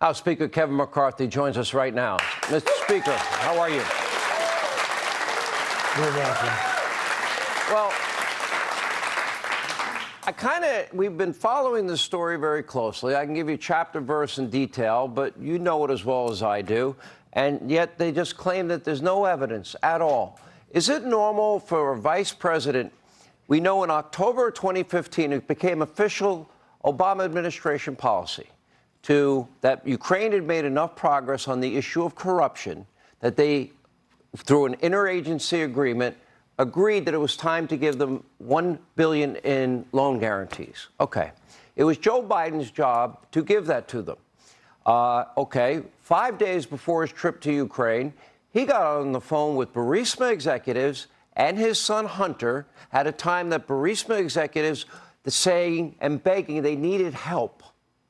House Speaker Kevin McCarthy joins us right now. Mr. Speaker, how are you? You're welcome. Well, we've been following this story very closely. I can give you chapter, verse, and detail, but you know it as well as I do. And yet they just claim that there's no evidence at all. Is it normal for a vice president? We know in October 2015, it became official Obama administration policy that Ukraine had made enough progress on the issue of corruption that they, through an interagency agreement, agreed that it was time to give them $1 billion in loan guarantees. Okay. It was Joe Biden's job to give that to them. 5 days before his trip to Ukraine, he got on the phone with Burisma executives and his son Hunter at a time that Burisma executives were saying and begging they needed help.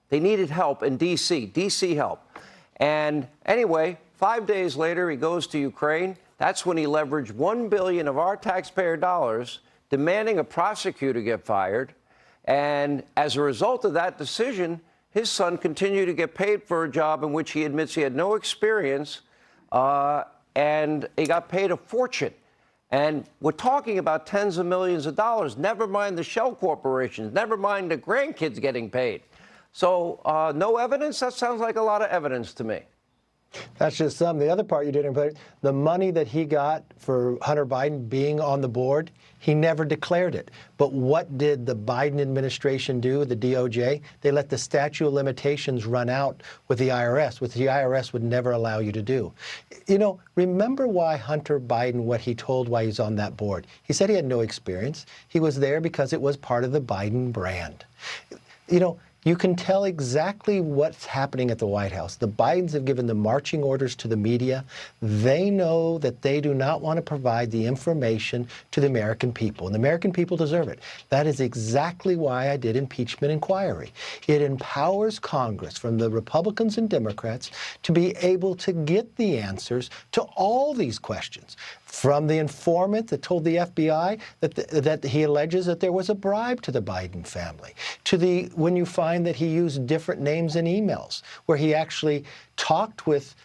They needed help in D.C. help. And anyway, 5 days later, he goes to Ukraine. That's when he leveraged $1 billion of our taxpayer dollars, demanding a prosecutor get fired. And as a result of that decision, his son continued to get paid for a job in which he admits he had no experience, and he got paid a fortune. And we're talking about tens of millions of dollars, never mind the shell corporations, never mind the grandkids getting paid. So no evidence? That sounds like a lot of evidence to me. That's just some. The other part you didn't put, the money that he got for Hunter Biden being on the board, he never declared it. But what did the Biden administration do, the DOJ? They let the statute of limitations run out with the IRS, which the IRS would never allow you to do. You know, remember why Hunter Biden, what he told why he's on that board? He said he had no experience. He was there because it was part of the Biden brand. You know, you can tell exactly what's happening at the White House. The Bidens have given the marching orders to the media. They know that they do not want to provide the information to the American people, and the American people deserve it. That is exactly why I did impeachment inquiry. It empowers Congress, from the Republicans and Democrats, to be able to get the answers to all these questions. From the informant that told the FBI that he alleges that there was a bribe to the Biden family, to when you find that he used different names in emails, where he actually talked with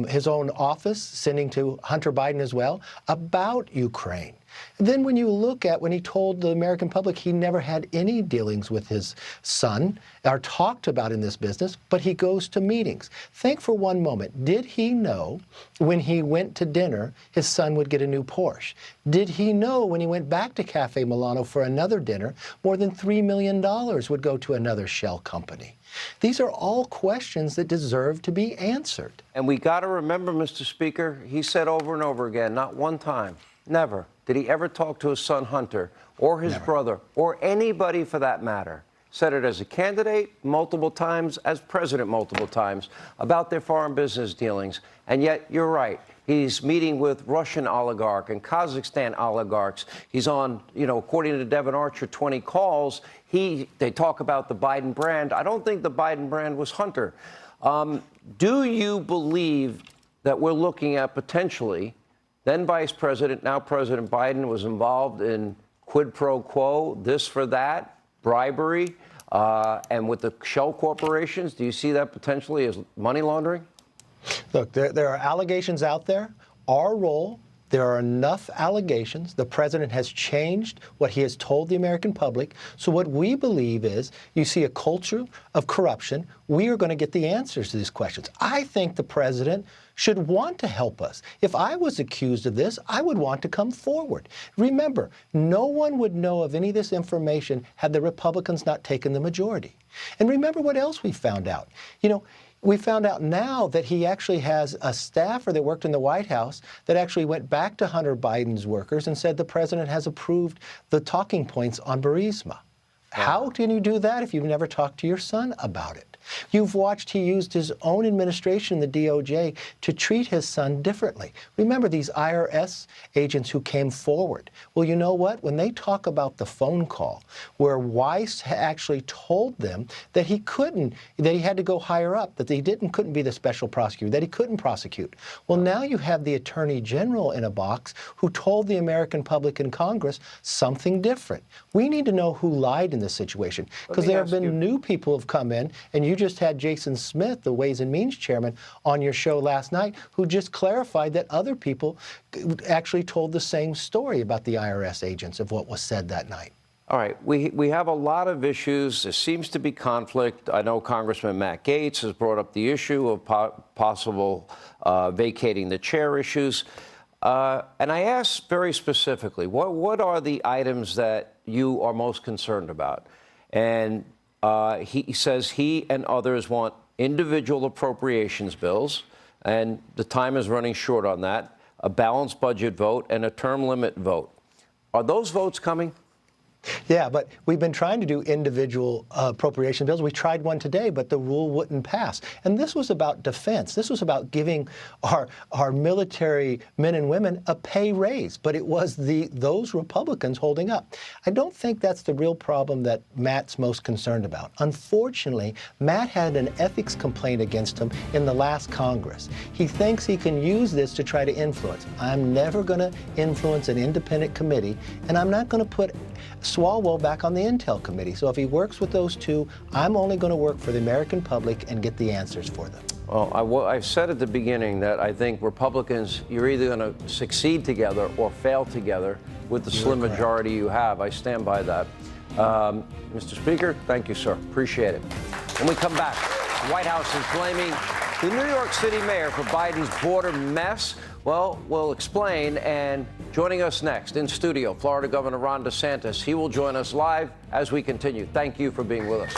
his own office, sending to Hunter Biden as well, about Ukraine. And then when you look at when he told the American public he never had any dealings with his son or talked about in this business, but he goes to meetings. Think for one moment, did he know when he went to dinner his son would get a new Porsche? Did he know when he went back to Cafe Milano for another dinner, more than $3 million would go to another shell company? These are all questions that deserve to be answered. And we got to remember, Mr. Speaker, he said over and over again, not one time, never did he ever talk to his son Hunter or his brother or anybody for that matter. Said it as a candidate multiple times, as president multiple times, about their foreign business dealings. And yet, you're right. He's meeting with Russian oligarch and Kazakhstan oligarchs. He's on, according to Devin Archer, 20 calls. They talk about the Biden brand. I don't think the Biden brand was Hunter. Do you believe that we're looking at potentially, then Vice President, now President Biden, was involved in quid pro quo, this for that, bribery, and with the shell corporations? Do you see that potentially as money laundering? Look, there are allegations out there. Our role, there are enough allegations. The president has changed what he has told the American public. So what we believe is you see a culture of corruption. We are going to get the answers to these questions. I think the president should want to help us. If I was accused of this, I would want to come forward. Remember, no one would know of any of this information had the Republicans not taken the majority. And remember what else we found out. We found out now that he actually has a staffer that worked in the White House that actually went back to Hunter Biden's workers and said the president has approved the talking points on Burisma. How can you do that if you've never talked to your son about it? You've watched he used his own administration, the DOJ, to treat his son differently. Remember these IRS agents who came forward. Well, you know what? When they talk about the phone call where Weiss actually told them that he couldn't, that he had to go higher up, that he couldn't be the special prosecutor, that he couldn't prosecute. Well, now you have the Attorney General in a box who told the American public and Congress something different. We need to know who lied in this situation, because there have been new people who have come in and you just had Jason Smith, the Ways and Means chairman, on your show last night, who just clarified that other people actually told the same story about the IRS agents of what was said that night. All right, we have a lot of issues. There seems to be conflict. I know Congressman Matt Gaetz has brought up the issue of possible vacating the chair issues. And I asked very specifically, what are the items that you are most concerned about? And he says he and others want individual appropriations bills, and the time is running short on that, a balanced budget vote, and a term limit vote. Are those votes coming? Yeah, but we've been trying to do individual appropriation bills. We tried one today, but the rule wouldn't pass. And this was about defense. This was about giving our military men and women a pay raise. But it was those Republicans holding up. I don't think that's the real problem that Matt's most concerned about. Unfortunately, Matt had an ethics complaint against him in the last Congress. He thinks he can use this to try to influence. I'm never going to influence an independent committee, and I'm not going to put Swalwell back on the Intel Committee. So if he works with those two, I'm only going to work for the American public and get the answers for them. Well, I said at the beginning that I think Republicans, you're either going to succeed together or fail together with the slim majority you have. I stand by that. Mr. Speaker, thank you, sir. Appreciate it. When we come back, the White House is blaming the New York City mayor for Biden's border mess. Well, we'll explain. And joining us next in studio, Florida Governor Ron DeSantis. He will join us live as we continue. Thank you for being with us.